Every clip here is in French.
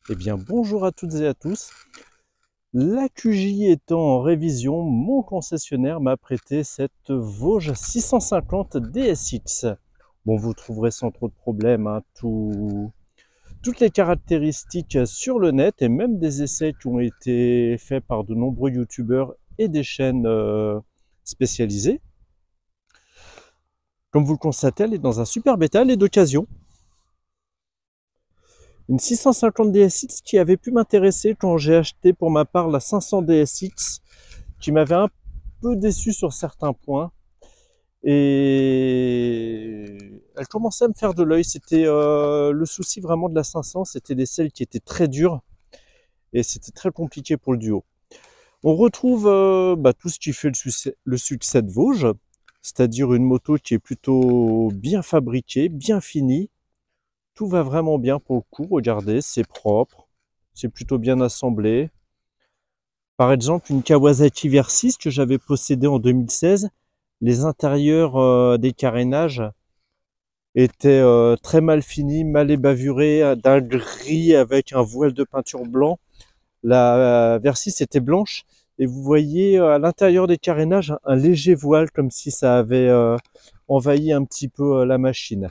Eh bien, bonjour à toutes et à tous. La QJ étant en révision, mon concessionnaire m'a prêté cette Vosges 650 DSX. Bon, vous trouverez sans trop de problèmes toutes les caractéristiques sur le net et même des essais qui ont été faits par de nombreux youtubeurs et des chaînes spécialisées. Comme vous le constatez, elle est dans un super état, elle est d'occasion. Une 650 DSX qui avait pu m'intéresser quand j'ai acheté pour ma part la 500 DSX, qui m'avait un peu déçu sur certains points. Et elle commençait à me faire de l'œil. C'était le souci vraiment de la 500, c'était des selles qui étaient très dures et c'était très compliqué pour le duo. On retrouve tout ce qui fait le succès de Vosges, c'est-à-dire une moto qui est plutôt bien fabriquée, bien finie. Tout va vraiment bien pour le coup. Regardez, c'est propre, c'est plutôt bien assemblé. Par exemple, une Kawasaki Versys que j'avais possédée en 2016, les intérieurs des carénages étaient très mal finis, mal ébavurés, d'un gris avec un voile de peinture blanc. La Versys était blanche et vous voyez à l'intérieur des carénages un léger voile comme si ça avait envahi un petit peu la machine.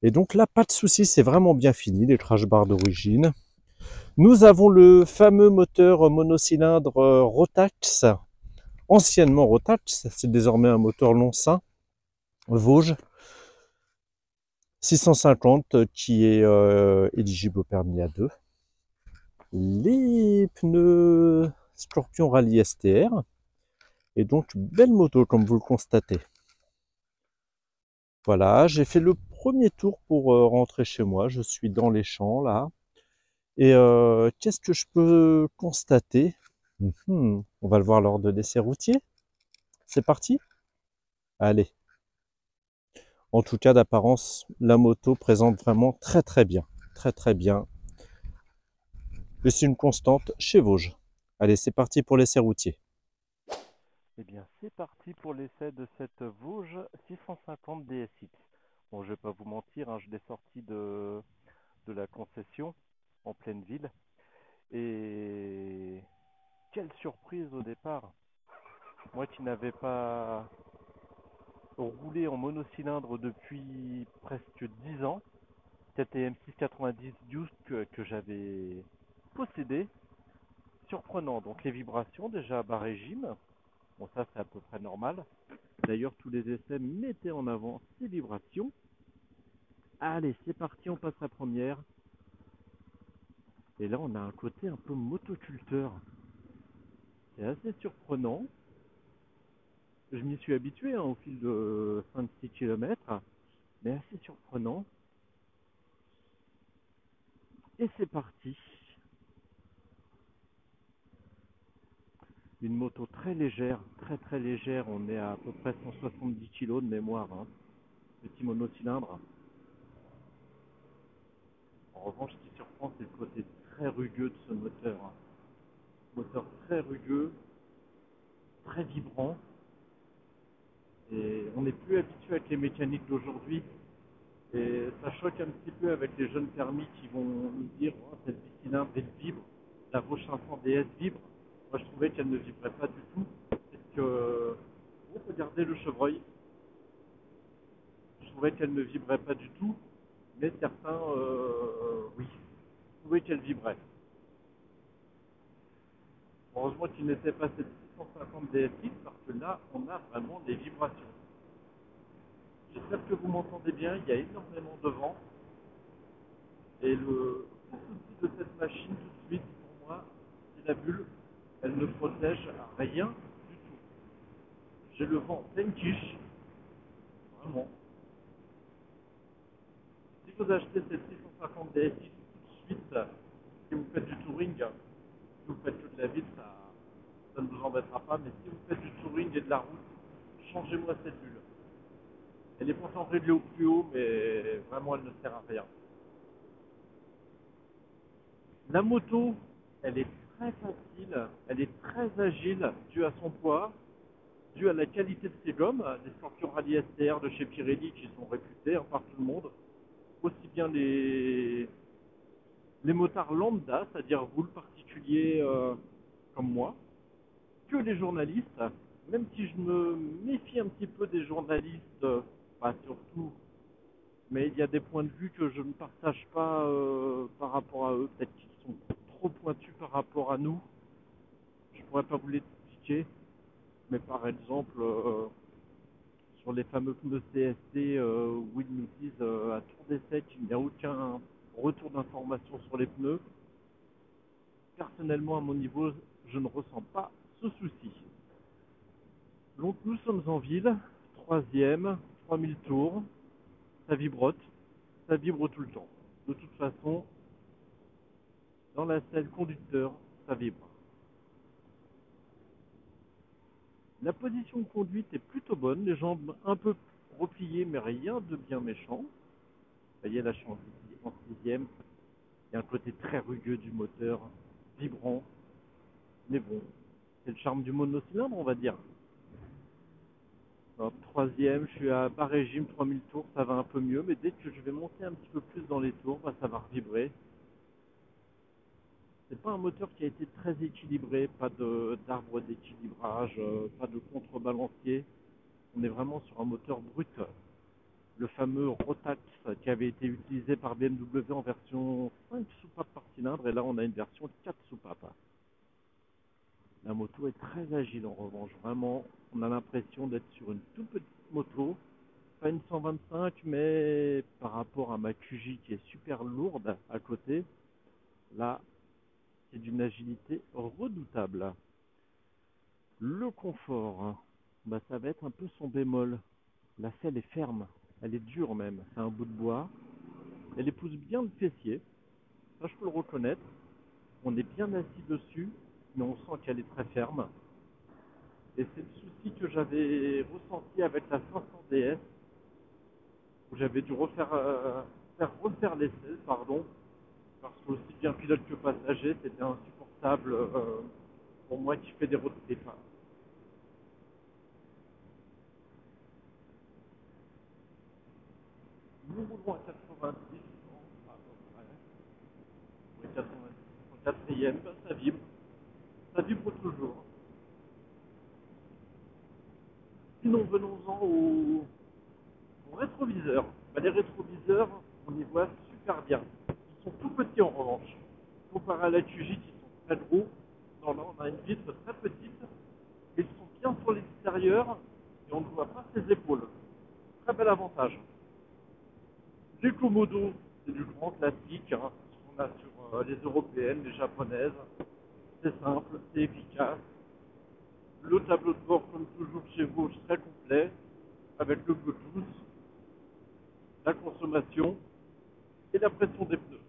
Et donc là, pas de souci, c'est vraiment bien fini, les crash bars d'origine. Nous avons le fameux moteur monocylindre Rotax, anciennement Rotax, c'est désormais un moteur long-sein, Vosges 650 qui est éligible au permis A2. Les pneus Scorpion Rally STR, et donc belle moto comme vous le constatez. Voilà, j'ai fait le premier tour pour rentrer chez moi, je suis dans les champs là. Et qu'est-ce que je peux constater? On va le voir lors de l'essai routier. C'est parti? Allez. En tout cas, d'apparence, la moto présente vraiment très très bien. Très très bien. Je suis une constante chez Vosges. Allez, c'est parti pour l'essai routier. Eh bien, c'est parti pour l'essai de cette Vosges 650 DSX. Bon, je vais pas vous mentir, hein, je l'ai sorti de la concession en pleine ville. Et quelle surprise au départ! Moi qui n'avais pas roulé en monocylindre depuis presque 10 ans, KTM 690 Duke que j'avais possédé, surprenant. Donc les vibrations déjà à bas régime, bon ça c'est à peu près normal. D'ailleurs, tous les essais mettaient en avant ces vibrations. Allez, c'est parti, on passe la première. Et là, on a un côté un peu motoculteur. C'est assez surprenant. Je m'y suis habitué au fil de 5-6 km, mais assez surprenant. Et c'est parti. Une moto très légère, très très légère. On est à peu près 170 kg de mémoire. Hein. Petit monocylindre. En revanche, ce qui surprend, c'est le côté très rugueux de ce moteur. Hein. Moteur très rugueux, très vibrant. Et on n'est plus habitué avec les mécaniques d'aujourd'hui. Et ça choque un petit peu avec les jeunes permis qui vont nous dire oh, cette bicylindre elle vibre, la Vosges 500 DS vibre. Moi je trouvais qu'elle ne vibrait pas du tout. Parce que, oh, regardez le chevreuil, je trouvais qu'elle ne vibrait pas du tout. Mais certains, oui, trouvaient qu'elle vibrait. Heureusement qu'il n'était pas cette 650 DSX parce que là on a vraiment des vibrations. J'espère que vous m'entendez bien, il y a énormément de vent. Et le souci de cette machine, tout de suite, pour moi, c'est la bulle. Elle ne protège rien du tout. J'ai le vent pleine quiche, vraiment. Si vous achetez cette 650 DSX tout de suite, si vous faites du touring, si vous faites que de la ville, ça ne vous embêtera pas. Mais si vous faites du touring et de la route, changez-moi cette bulle. Elle est pourtant réglée au plus haut, mais vraiment, elle ne sert à rien. La moto, elle est très facile, elle est très agile due à son poids, due à la qualité de ses gommes, les Scorpion Rally STR de chez Pirelli qui sont réputés par tout le monde, aussi bien les motards lambda, c'est-à-dire vous le particulier comme moi, que les journalistes, même si je me méfie un petit peu des journalistes, pas surtout, mais il y a des points de vue que je ne partage pas par rapport à eux, peut-être qu'ils sont trop pointus par rapport à nous, je pourrais pas vous l'expliquer, mais par exemple, sur les fameux pneus CST où ils nous disent à tour d'essai qu'il n'y a aucun retour d'information sur les pneus, personnellement à mon niveau, je ne ressens pas ce souci. Donc nous sommes en ville, troisième, 3000 tours, ça vibrote, ça vibre tout le temps. De toute façon, dans la selle conducteur, ça vibre. La position de conduite est plutôt bonne, les jambes un peu repliées, mais rien de bien méchant. Vous voyez, là je suis en sixième, il y a un côté très rugueux du moteur, vibrant, mais bon, c'est le charme du monocylindre, on va dire. Alors, troisième, je suis à bas régime, 3000 tours, ça va un peu mieux, mais dès que je vais monter un petit peu plus dans les tours, bah, ça va vibrer. C'est pas un moteur qui a été très équilibré, pas d'arbre d'équilibrage, pas de contrebalancier. On est vraiment sur un moteur brut. Le fameux Rotax qui avait été utilisé par BMW en version 5 soupapes par cylindre, et là on a une version 4 soupapes. La moto est très agile en revanche, vraiment, on a l'impression d'être sur une toute petite moto, pas une 125, mais par rapport à ma QJ qui est super lourde à côté, là c'est d'une agilité redoutable. Le confort, bah, ça va être un peu son bémol. La selle est ferme, elle est dure même, c'est un bout de bois, elle épouse bien le fessier, ça je peux le reconnaître, on est bien assis dessus, mais on sent qu'elle est très ferme. Et c'est le souci que j'avais ressenti avec la 500 DS, où j'avais dû faire refaire l'essai, pardon, parce que aussi bien pilote que passager, c'était insupportable pour moi qui fais des road trips. Nous roulons à 90, à peu près. Oui, 90, en quatrième, ben, ça vibre toujours. Sinon, venons-en aux rétroviseurs. Ben, les rétroviseurs, on y voit super bien. Ils sont tout petits en revanche. Comparé à la QJ qui sont très gros, non, là on a une vitre très petite. Ils sont bien sur l'extérieur et on ne voit pas ses épaules. Très bel avantage. Les Komodo, c'est du grand classique, hein, ce qu'on a sur les européennes, les japonaises. C'est simple, c'est efficace. Le tableau de bord, comme toujours chez vous, très complet, avec le Bluetooth, la consommation et la pression des pneus.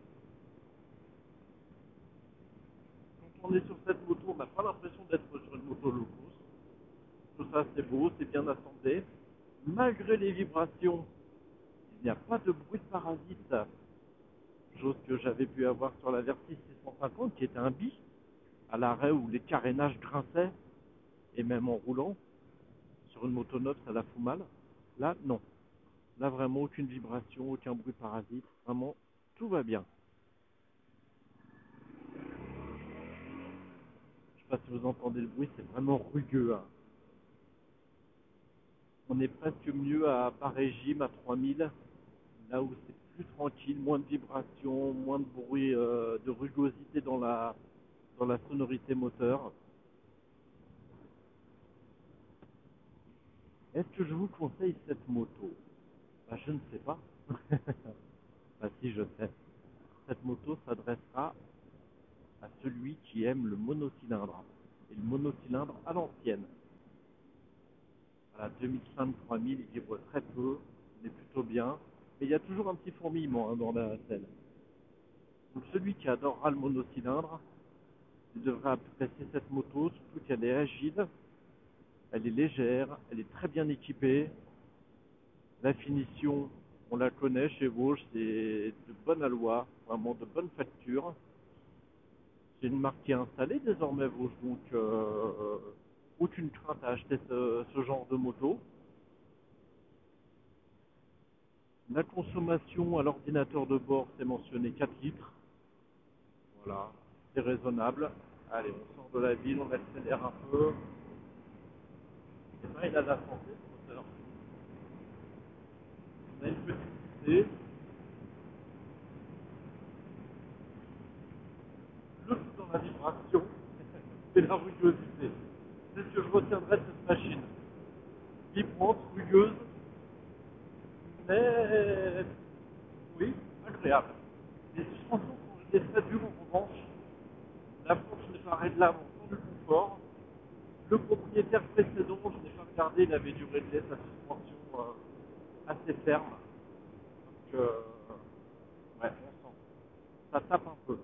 Quand on est sur cette moto, on n'a pas l'impression d'être sur une moto low cost. Tout ça, c'est beau, c'est bien assemblé. Malgré les vibrations, il n'y a pas de bruit de parasite, chose que j'avais pu avoir sur la Vertis 650, qui était un bi, à l'arrêt où les carénages grinçaient, et même en roulant. Sur une moto neuve, ça la fout mal. Là, non. Là, vraiment, aucune vibration, aucun bruit parasite. Vraiment, tout va bien. Je sais pas si vous entendez le bruit, c'est vraiment rugueux, hein. On est presque mieux à bas régime, à 3000, là où c'est plus tranquille, moins de vibrations, moins de bruit, de rugosité dans la sonorité moteur. Est-ce que je vous conseille cette moto? Bah, je ne sais pas. Bah, si, je sais. Cette moto s'adressera à celui qui aime le monocylindre. Et le monocylindre à l'ancienne. Voilà, 2005-3000, il vibre très peu, on est plutôt bien. Mais il y a toujours un petit fourmillement, hein, dans la selle. Donc celui qui adorera le monocylindre, il devrait apprécier cette moto, surtout qu'elle est agile, elle est légère, elle est très bien équipée. La finition, on la connaît chez Vosges, c'est de bonne aloi, vraiment de bonne facture. C'est une marque qui est installée désormais Vosges, donc aucune crainte à acheter ce genre de moto. La consommation à l'ordinateur de bord, c'est mentionné 4 litres. Voilà, c'est raisonnable. Allez, on sort de la ville, on accélère un peu. Et ben, il a de la santé, ce moteur. On a une petite idée. Le tout dans la vibration, c'est la rugueusité. C'est ce que je retiendrai de cette machine. Vibrante, rugueuse, mais oui, agréable. Les suspensions sont restés très dures en revanche. La fourche n'est pas réglable en temps de confort. Le propriétaire précédent, je n'ai pas regardé, il avait dû régler sa suspension assez ferme. Donc, ouais, on sent. Ça tape un peu.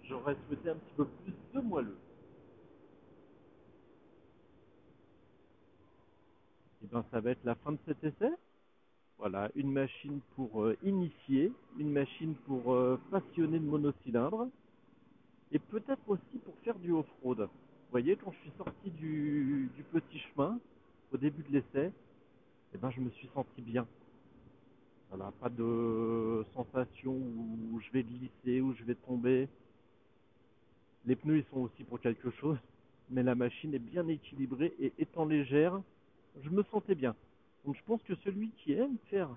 J'aurais souhaité un petit peu plus de moelleux. Et bien, ça va être la fin de cet essai. Voilà, une machine pour initier, une machine pour passionner de monocylindre, et peut-être aussi pour faire du off-road. Vous voyez, quand je suis sorti du petit chemin, au début de l'essai, eh ben, je me suis senti bien. Voilà, pas de sensation où je vais glisser, où je vais tomber. Les pneus, ils sont aussi pour quelque chose, mais la machine est bien équilibrée et étant légère, je me sentais bien. Donc je pense que celui qui aime faire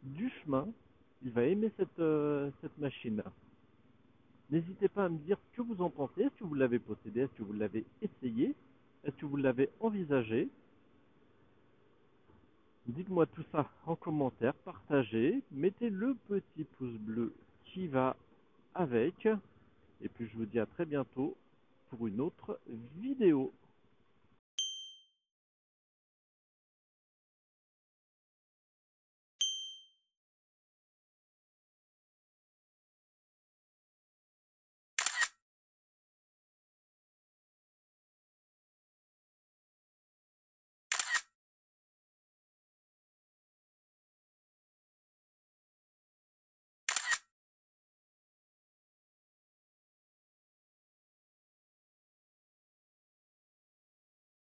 du chemin, il va aimer cette machine-là. N'hésitez pas à me dire ce que vous en pensez. Est-ce que vous l'avez possédé? Est-ce que vous l'avez essayé? Est-ce que vous l'avez envisagé? Dites-moi tout ça en commentaire, partagez, mettez le petit pouce bleu qui va avec. Et puis je vous dis à très bientôt pour une autre vidéo.